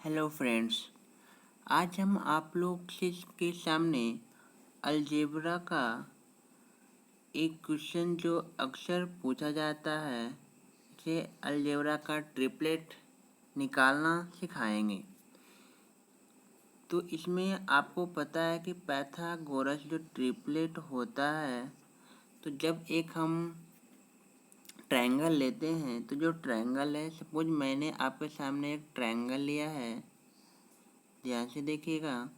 Hello friends. आज हम आप लोग के सामने अलजेब्रा का एक क्वेश्चन जो अक्सर पूछा जाता है कि अलजेब्रा का ट्रिपलेट निकालना सिखाएंगे। तो इसमें आपको पता है कि पाइथागोरस जो ट्रिपलेट होता है, तो जब एक हम ट्रायंगल लेते हैं तो जो ट्रायंगल है, सपोज मैंने आपके सामने एक ट्रायंगल लिया है, ध्यान से देखिएगा।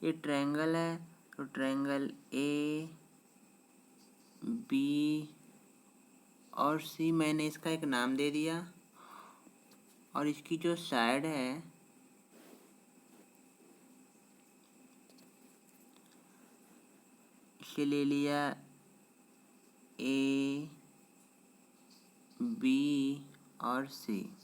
ये ट्रायंगल है, तो ट्रायंगल ए बी और सी मैंने इसका एक नाम दे दिया, और इसकी जो साइड है इसे ले लिया ए बी और सी।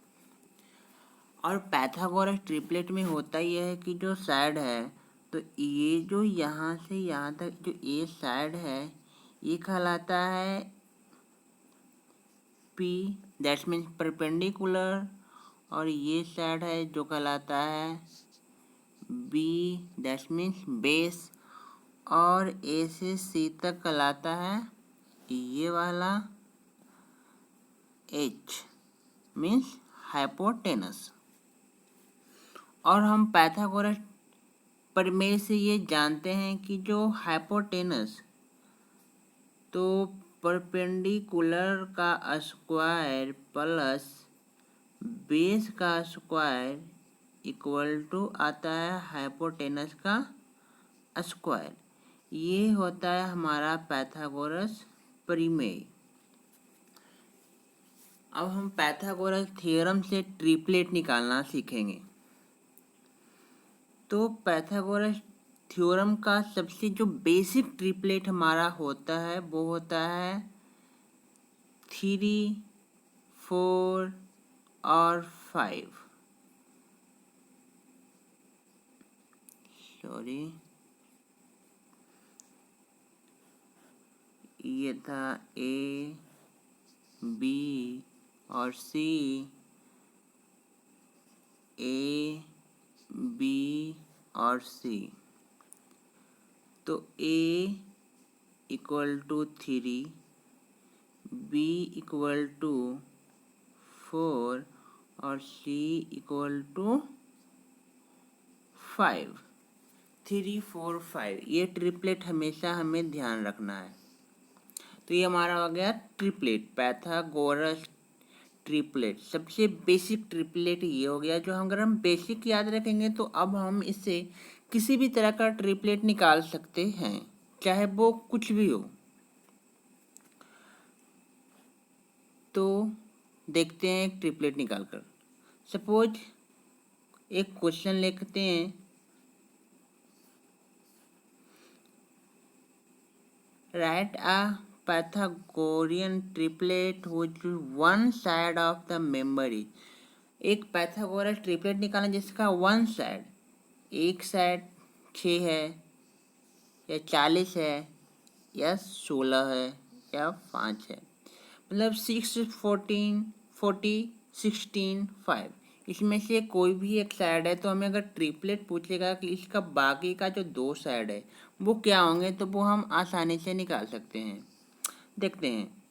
और पाइथागोरस ट्रिपलेट में होता यह है कि जो साइड है, तो ये जो यहाँ से यहाँ तक जो ए साइड है, ये कहलाता है पी, दैट्स मीन्स परपेंडिकुलर, और ये साइड है जो कहलाता है बी, दैट्स मीन्स बेस, और ए से सी तक कहलाता है ये वाला एच, मीन्स हाइपोटेनस। और हम पाइथागोरस प्रमेय से ये जानते हैं कि जो हाइपोटेनस, तो परपेंडिकुलर का स्क्वायर प्लस बेस का स्क्वायर इक्वल टू आता है हाइपोटेनस का स्क्वायर। ये होता है हमारा पाइथागोरस प्रमेय। अब हम पाइथागोरस थ्योरम से ट्रिपलेट निकालना सीखेंगे। तो पाइथागोरस थ्योरम का सबसे जो बेसिक ट्रिपलेट हमारा होता है वो होता है 3, 4 और 5। सॉरी, ये था ए बी और सी, ए बी और सी। तो a equal to 3, b equal to 4 और सी इक्वल टू 5। 3, 4, 5 ये ट्रिपलेट हमेशा हमें ध्यान रखना है। तो ये हमारा हो गया ट्रिपलेट, पाइथागोरस ट्रिपलेट। सबसे बेसिक ट्रिपलेट ये हो गया। जो अगर हम बेसिक याद रखेंगे तो अब हम इससे किसी भी तरह का ट्रिपलेट निकाल सकते हैं, चाहे वो कुछ भी हो। तो देखते हैं एक ट्रिपलेट निकाल कर। सपोज एक क्वेश्चन लिखते हैं, right a Pythagorean triplet which one side of the member is. एक पाइथागोरस ट्रिपलेट निकालना जिसका वन साइड, एक साइड 6 है या 40 है या 16 है या 5 है, मतलब 6, 14, 40, 16, 5, इसमें से कोई भी एक साइड है। तो हमें अगर ट्रिपलेट पूछेगा कि इसका बाकी का जो 2 साइड है वो क्या होंगे, तो वो हम आसानी से निकाल सकते हैं। देखते हैं।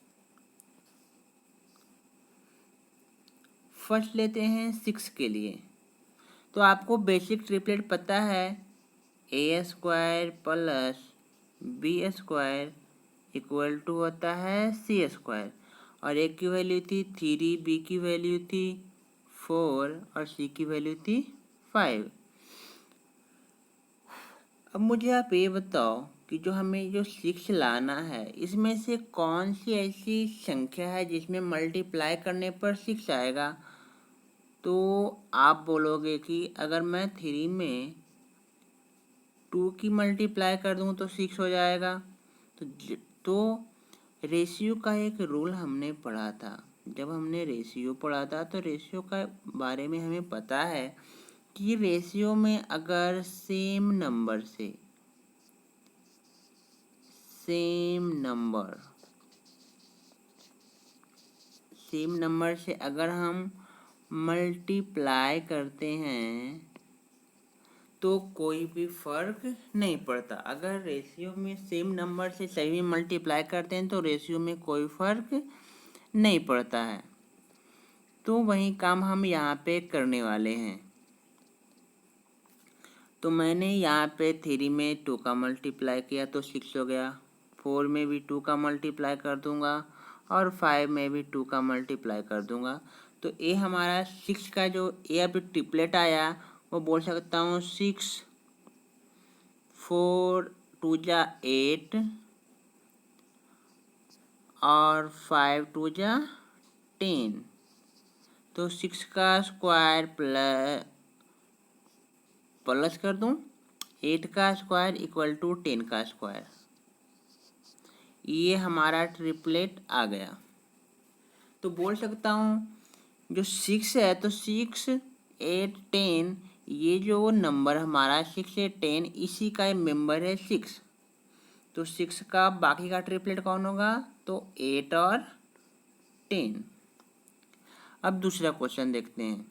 फर्स्ट लेते हैं 6 के लिए। तो आपको बेसिक ट्रिपलेट पता है, a square plus b square equal to होता है सी स्क्वायर। और ए की वैल्यू थी 3, बी की वैल्यू थी 4 और सी की वैल्यू थी 5। अब मुझे आप ये बताओ कि जो हमें जो 6 लाना है, इसमें से कौन सी ऐसी संख्या है जिसमें मल्टीप्लाई करने पर 6 आएगा। तो आप बोलोगे कि अगर मैं 3 में 2 की मल्टीप्लाई कर दूं तो 6 हो जाएगा। तो रेशियो का एक रूल हमने पढ़ा था। जब हमने रेशियो पढ़ा था तो रेशियो का बारे में हमें पता है कि रेशियो में अगर सेम नंबर से अगर हम मल्टीप्लाई करते हैं तो कोई भी फर्क नहीं पड़ता। अगर रेशियो में सेम नंबर से सही मल्टीप्लाई करते हैं तो रेशियो में कोई फर्क नहीं पड़ता है। तो वही काम हम यहाँ पे करने वाले हैं। तो मैंने यहाँ पे 3 में 2 का मल्टीप्लाई किया तो 6 हो गया। 4 में भी 2 का मल्टीप्लाई कर दूंगा और 5 में भी 2 का मल्टीप्लाई कर दूंगा। तो ये हमारा 6 का जो ये अभी ट्रिपलेट आया वो बोल सकता हूँ 6 4 2 जा 8 और 5 2 जा 10। तो 6 का स्क्वायर प्लस कर दूं 8 का स्क्वायर इक्वल टू 10 का स्क्वायर। ये हमारा ट्रिपलेट आ गया। तो बोल सकता हूँ जो 6 है तो 6 8 10 ये जो नंबर हमारा 6 8 10 इसी का मेंबर है 6। तो 6 का बाकी का ट्रिपलेट कौन होगा तो 8 और 10। अब दूसरा क्वेश्चन देखते हैं।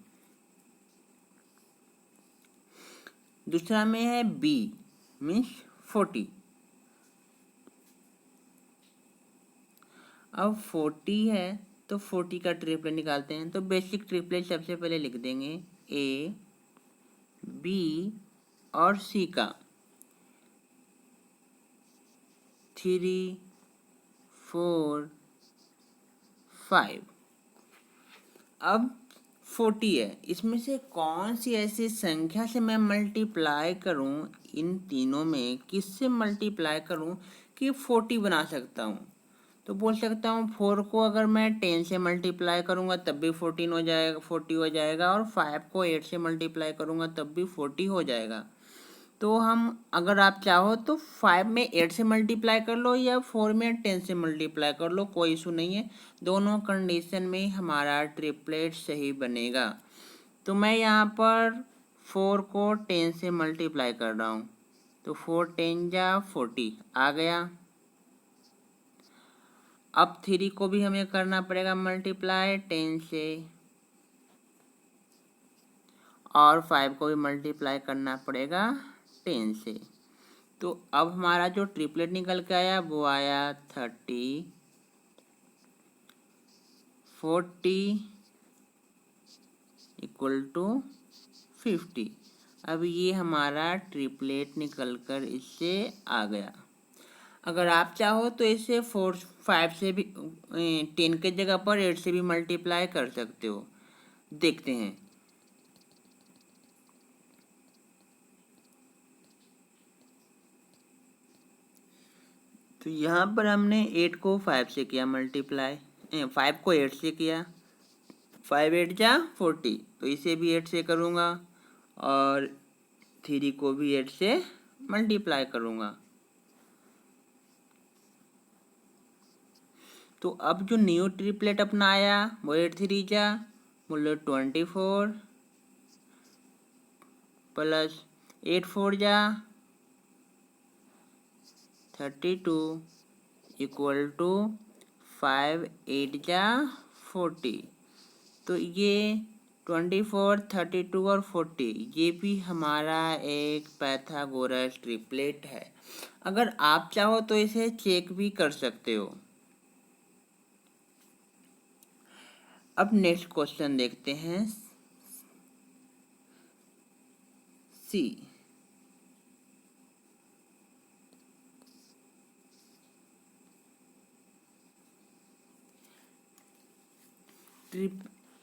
दूसरा में है बी मीन्स 40। अब 40 है तो 40 का ट्रिपलेट निकालते हैं। तो बेसिक ट्रिपलेट सबसे पहले लिख देंगे ए बी और सी का 3 4 5। अब 40 है, इसमें से कौन सी ऐसी संख्या से मैं मल्टीप्लाई करूं, इन तीनों में किससे मल्टीप्लाई करूं कि 40 बना सकता हूं। तो बोल सकता हूँ 4 को अगर मैं 10 से मल्टीप्लाई करूँगा तब भी 14 हो जाएगा 40 हो जाएगा, और 5 को 8 से मल्टीप्लाई करूँगा तब भी 40 हो जाएगा। तो हम अगर आप चाहो तो 5 में 8 से मल्टीप्लाई कर लो या 4 में 10 से मल्टीप्लाई कर लो, कोई इशू नहीं है। दोनों कंडीशन में हमारा ट्रिपलेट सही बनेगा। तो मैं यहाँ पर 4 को 10 से मल्टीप्लाई कर रहा हूँ। तो 4 10 जा 40 आ गया। अब 3 को भी हमें करना पड़ेगा मल्टीप्लाई 10 से, और 5 को भी मल्टीप्लाई करना पड़ेगा 10 से। तो अब हमारा जो ट्रिपलेट निकल के आया वो आया 30 40 इक्वल टू 50। अब ये हमारा ट्रिपलेट निकल कर इससे आ गया। अगर आप चाहो तो इसे 4 5 से भी 10 के जगह पर 8 से भी मल्टीप्लाई कर सकते हो। देखते हैं। तो यहाँ पर हमने 8 को 5 से किया मल्टीप्लाई, 5 को 8 से किया, 5 8 जा 40, तो इसे भी 8 से करूँगा और 3 को भी 8 से मल्टीप्लाई करूँगा। तो अब जो न्यू ट्रिपलेट अपना आया वो 8 3 जा बोलो 24 प्लस 8 4 जा 32 इक्वल टू 5 8 जा 40। तो ये 24 32 और 40 ये भी हमारा एक पाइथागोरस ट्रिपलेट है। अगर आप चाहो तो इसे चेक भी कर सकते हो। अब नेक्स्ट क्वेश्चन देखते हैं सी।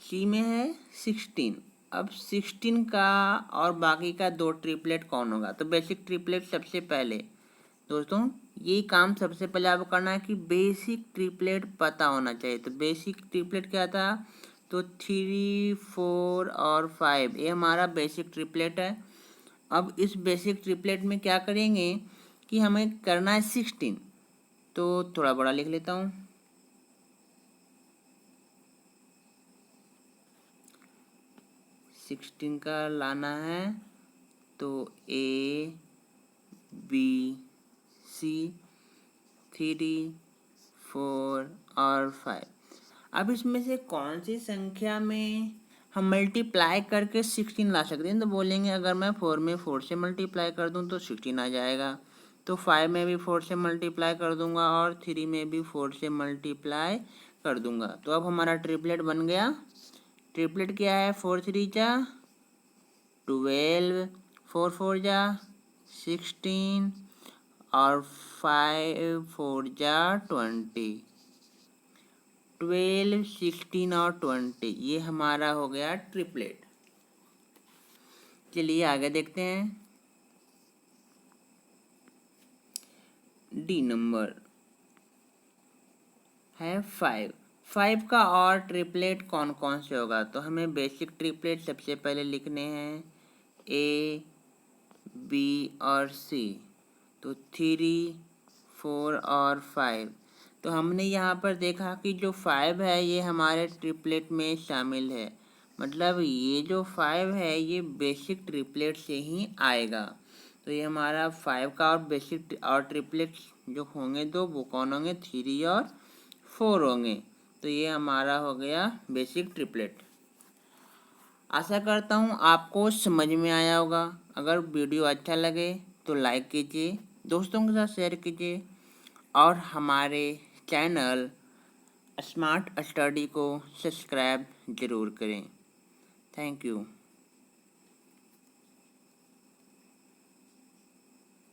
सी में है 16। अब 16 का और बाकी का 2 ट्रिपलेट कौन होगा। तो बेसिक ट्रिपलेट सबसे पहले दोस्तों ये काम सबसे पहले आपको करना है कि बेसिक ट्रिपलेट पता होना चाहिए। तो बेसिक ट्रिपलेट क्या था तो 3 4 और 5 ये हमारा बेसिक ट्रिपलेट है। अब इस बेसिक ट्रिपलेट में क्या करेंगे कि हमें करना है 16। तो थोड़ा बड़ा लिख लेता हूँ। 16 का लाना है तो A B C 3 4 और 5। अब इसमें से कौन सी संख्या में हम मल्टीप्लाई करके 16 ला सकते हैं। तो बोलेंगे अगर मैं 4 में 4 से मल्टीप्लाई कर दूं तो 16 आ जाएगा। तो 5 में भी 4 से मल्टीप्लाई कर दूंगा और 3 में भी 4 से मल्टीप्लाई कर दूंगा। तो अब हमारा ट्रिपलेट बन गया। ट्रिपलेट क्या है? 4 3 जा 12, 4 4 जा 16 और 5 4 जा 20। 12, 16 और 20 ये हमारा हो गया ट्रिपलेट। चलिए आगे देखते हैं। डी नंबर है 5। 5 का और ट्रिपलेट कौन कौन से होगा? तो हमें बेसिक ट्रिपलेट सबसे पहले लिखने हैं, ए बी और सी। तो 3, 4 और 5। तो हमने यहाँ पर देखा कि जो 5 है ये हमारे ट्रिपलेट में शामिल है। मतलब ये जो 5 है ये बेसिक ट्रिपलेट से ही आएगा। तो ये हमारा 5 का और बेसिक और ट्रिपलेट जो होंगे दो वो कौन होंगे? 3 और 4 होंगे। तो ये हमारा हो गया बेसिक ट्रिपलेट। आशा करता हूँ आपको समझ में आया होगा। अगर वीडियो अच्छा लगे तो लाइक कीजिए, दोस्तों के साथ शेयर कीजिए और हमारे चैनल स्मार्ट स्टडी को सब्सक्राइब ज़रूर करें। Thank you.